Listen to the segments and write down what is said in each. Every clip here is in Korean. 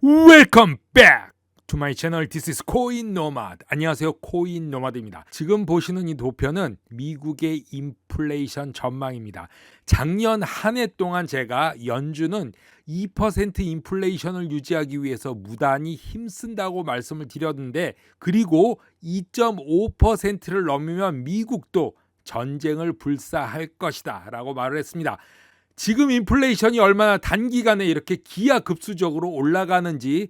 Welcome back to my channel. This is 코인 노마드. 안녕하세요, 코인 노마드입니다. 지금 보시는 이 도표는 미국의 인플레이션 전망입니다. 작년 한 해 동안 제가 연준은 2% 인플레이션을 유지하기 위해서 무단히 힘쓴다고 말씀을 드렸는데, 그리고 2.5%를 넘으면 미국도 전쟁을 불사할 것이다 라고 말을 했습니다. 지금 인플레이션이 얼마나 단기간에 이렇게 기하급수적으로 올라가는지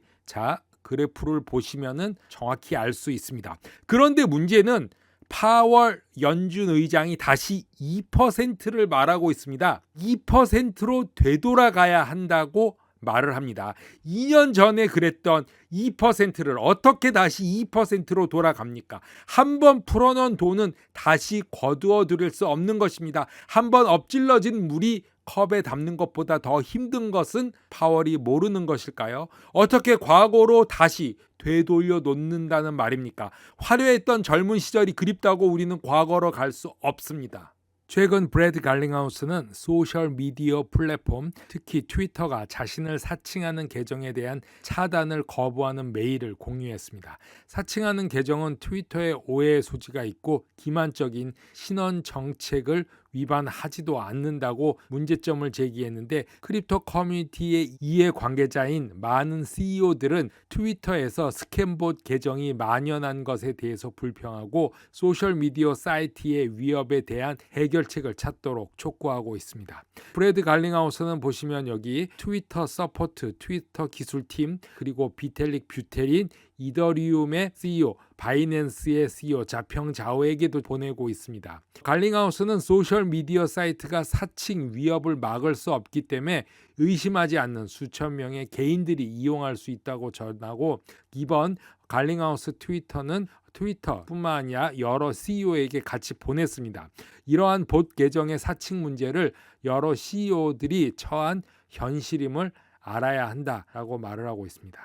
그래프를 보시면은 정확히 알 수 있습니다. 그런데 문제는 파월 연준 의장이 다시 2%를 말하고 있습니다. 2%로 되돌아가야 한다고 말을 합니다. 2년 전에 그랬던 2%를 어떻게 다시 2%로 돌아갑니까? 한번 풀어놓은 돈은 다시 거두어 들일 수 없는 것입니다. 한번 엎질러진 물이 컵에 담는 것보다 더 힘든 것은 파월이 모르는 것일까요? 어떻게 과거로 다시 되돌려 놓는다는 말입니까? 화려했던 젊은 시절이 그립다고 우리는 과거로 갈 수 없습니다. 최근 브래드 갈링하우스는 소셜미디어 플랫폼, 특히 트위터가 자신을 사칭하는 계정에 대한 차단을 거부하는 메일을 공유했습니다. 사칭하는 계정은 트위터의 오해의 소지가 있고 기만적인 신원 정책을 위반하지도 않는다고 문제점을 제기했는데, 크립토 커뮤니티의 이해관계자인 많은 CEO들은 트위터에서 스캠봇 계정이 만연한 것에 대해서 불평하고 소셜미디어 사이트의 위협에 대한 해결책을 찾도록 촉구하고 있습니다. 브래드 갈링하우스는 보시면 여기 트위터 서포트, 트위터 기술팀, 그리고 비텔릭 뷰테린, 이더리움의 CEO, 바이낸스의 CEO 자평 자오에게도 보내고 있습니다. 갈링하우스는 소셜미디어 사이트가 사칭 위협을 막을 수 없기 때문에 의심하지 않는 수천 명의 개인들이 이용할 수 있다고 전하고, 이번 갈링하우스 트위터는 트위터뿐만 아니라 여러 CEO에게 같이 보냈습니다. 이러한 봇 계정의 사칭 문제를 여러 CEO들이 처한 현실임을 알아야 한다라고 말을 하고 있습니다.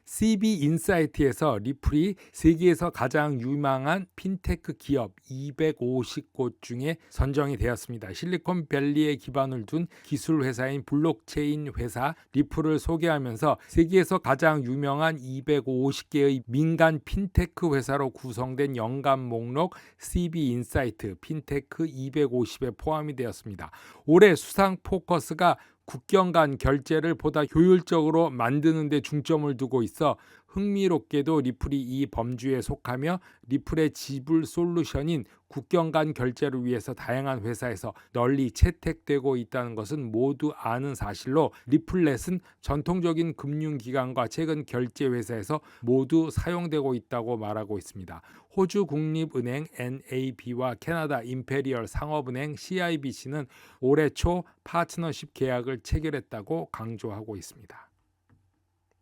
CB 인사이트에서 리플이 세계에서 가장 유망한 핀테크 기업 250곳 중에 선정이 되었습니다. 실리콘밸리에 기반을 둔 기술 회사인 블록체인 회사 리플을 소개하면서 세계에서 가장 유명한 250개의 민간 핀테크 회사로 구성된 연간 목록 CB 인사이트 핀테크 250에 포함이 되었습니다. 올해 수상 포커스가 국경 간 결제를 보다 효율적으로 만드는 데 중점을 두고 있어 흥미롭게도 리플이 이 범주에 속하며 리플의 지불 솔루션인 국경 간 결제를 위해서 다양한 회사에서 널리 채택되고 있다는 것은 모두 아는 사실로, 리플렛은 전통적인 금융기관과 최근 결제 회사에서 모두 사용되고 있다고 말하고 있습니다. 호주 국립은행 NAB와 캐나다 임페리얼 상업은행 CIBC는 올해 초 파트너십 계약을 체결했다고 강조하고 있습니다.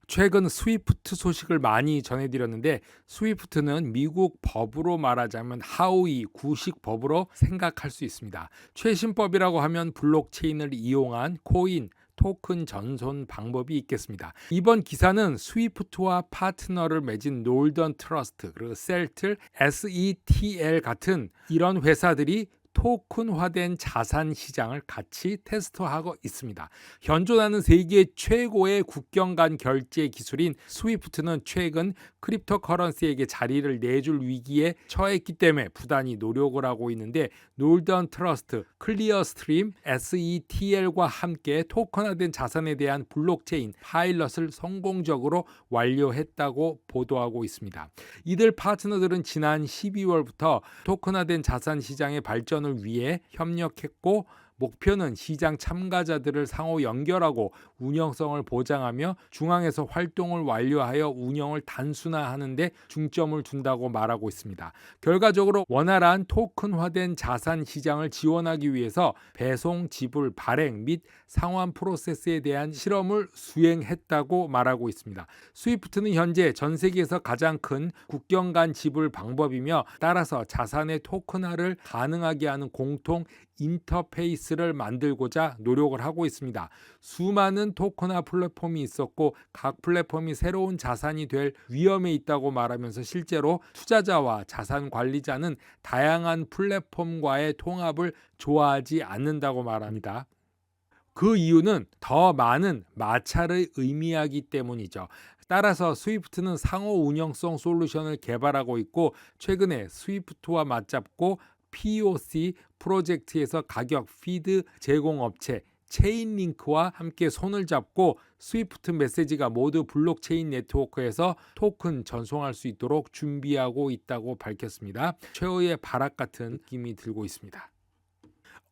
최근 스위프트 소식을 많이 전해드렸는데, 스위프트는 미국 법으로 말하자면 하우이 구식 법으로 생각할 수 있습니다. 최신법이라고 하면 블록체인을 이용한 코인, 토큰 전송 방법이 있겠습니다. 이번 기사는 스위프트와 파트너를 맺은 놀던 트러스트, 그리고 셀틀, SETL 같은 이런 회사들이 토큰화된 자산 시장을 같이 테스트하고 있습니다. 현존하는 세계 최고의 국경 간 결제 기술인 스위프트는 최근 크립토커런시에게 자리를 내줄 위기에 처했기 때문에 부단히 노력을 하고 있는데, 놀던 트러스트, 클리어스트림, SETL과 함께 토큰화된 자산에 대한 블록체인 파일럿을 성공적으로 완료했다고 보도하고 있습니다. 이들 파트너들은 지난 12월부터 토큰화된 자산 시장의 발전을 위해 협력했고, 목표는 시장 참가자들을 상호 연결하고 운영성을 보장하며 중앙에서 활동을 완료하여 운영을 단순화하는 데 중점을 둔다고 말하고 있습니다. 결과적으로 원활한 토큰화된 자산 시장을 지원하기 위해서 배송, 지불, 발행 및 상환 프로세스에 대한 실험을 수행했다고 말하고 있습니다. 스위프트는 현재 전 세계에서 가장 큰 국경 간 지불 방법이며, 따라서 자산의 토큰화를 가능하게 하는 공통 인터페이스를 만들고자 노력을 하고 있습니다. 수많은 토큰화 플랫폼이 있었고 각 플랫폼이 새로운 자산이 될 위험에 있다고 말하면서 실제로 투자자와 자산 관리자는 다양한 플랫폼과의 통합을 좋아하지 않는다고 말합니다. 그 이유는 더 많은 마찰을 의미하기 때문이죠. 따라서 스위프트는 상호 운영성 솔루션을 개발하고 있고 최근에 스위프트와 맞잡고 POC 프로젝트에서 가격 피드 제공업체 체인링크와 함께 손을 잡고 스위프트 메시지가 모두 블록체인 네트워크에서 토큰 전송할 수 있도록 준비하고 있다고 밝혔습니다. 최후의 발악 같은 느낌이 들고 있습니다.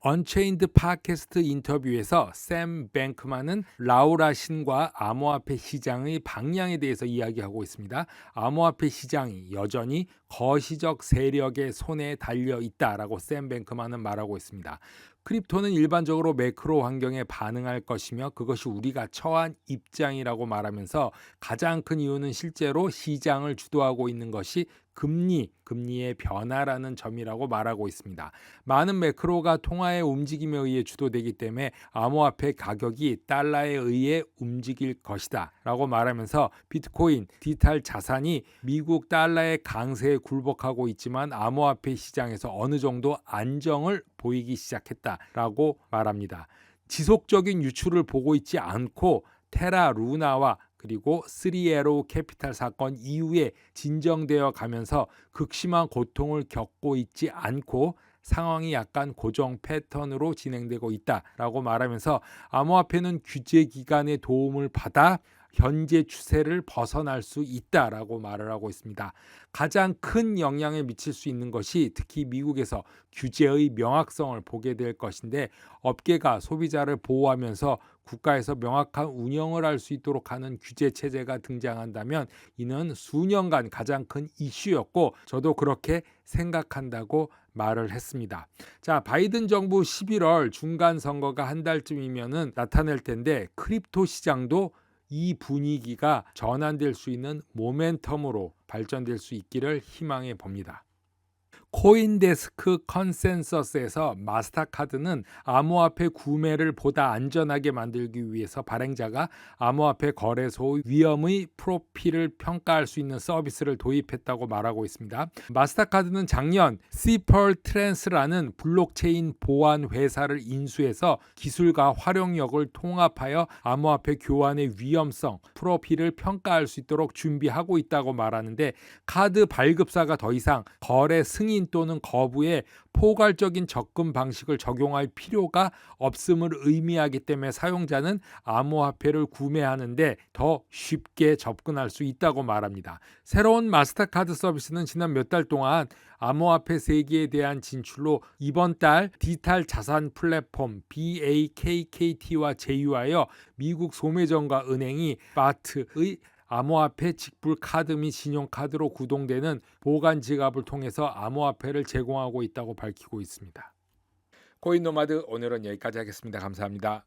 언체인드 팟캐스트 인터뷰에서 샘 뱅크만은 라우라 신과 암호화폐 시장의 방향에 대해서 이야기하고 있습니다. 암호화폐 시장이 여전히 거시적 세력의 손에 달려 있다라고 샘 뱅크만은 말하고 있습니다. 크립토는 일반적으로 매크로 환경에 반응할 것이며 그것이 우리가 처한 입장이라고 말하면서 가장 큰 이유는 실제로 시장을 주도하고 있는 것이 금리의 변화라는 점이라고 말하고 있습니다. 많은 매크로가 통화의 움직임에 의해 주도되기 때문에 암호화폐 가격이 달러에 의해 움직일 것이다 라고 말하면서 비트코인, 디지털 자산이 미국 달러의 강세에 굴복하고 있지만 암호화폐 시장에서 어느 정도 안정을 보이기 시작했다라고 말합니다. 지속적인 유출을 보고 있지 않고 테라 루나와 그리고 3에로 캐피탈 사건 이후에 진정되어 가면서 극심한 고통을 겪고 있지 않고 상황이 약간 고정 패턴으로 진행되고 있다라고 말하면서 암호화폐는 규제 기관의 도움을 받아 현재 추세를 벗어날 수 있다라고 말을 하고 있습니다. 가장 큰 영향을 미칠 수 있는 것이 특히 미국에서 규제의 명확성을 보게 될 것인데 업계가 소비자를 보호하면서 국가에서 명확한 운영을 할 수 있도록 하는 규제 체제가 등장한다면 이는 수년간 가장 큰 이슈였고 저도 그렇게 생각한다고 말을 했습니다. 자, 바이든 정부 11월 중간 선거가 한 달쯤이면은 나타날 텐데 크립토 시장도 이 분위기가 전환될 수 있는 모멘텀으로 발전될 수 있기를 희망해 봅니다. 코인데스크 컨센서스에서 마스터카드는 암호화폐 구매를 보다 안전하게 만들기 위해서 발행자가 암호화폐 거래소의 위험의 프로필을 평가할 수 있는 서비스를 도입했다고 말하고 있습니다. 마스터카드는 작년 시펄트랜스라는 블록체인 보안 회사를 인수해서 기술과 활용력을 통합하여 암호화폐 교환의 위험성 프로필을 평가할 수 있도록 준비하고 있다고 말하는데 카드 발급사가 더 이상 거래 승인 또는 거부에 포괄적인 접근 방식을 적용할 필요가 없음을 의미하기 때문에 사용자는 암호화폐를 구매하는데 더 쉽게 접근할 수 있다고 말합니다. 새로운 마스터카드 서비스는 지난 몇 달 동안 암호화폐 세계에 대한 진출로 이번 달 디지털 자산 플랫폼 BAKKT와 제휴하여 미국 소매점과 은행이 바트의 암호화폐 직불 카드 및 신용카드로 구동되는 보관 지갑을 통해서 암호화폐를 제공하고 있다고 밝히고 있습니다. 코인노마드 오늘은 여기까지 하겠습니다. 감사합니다.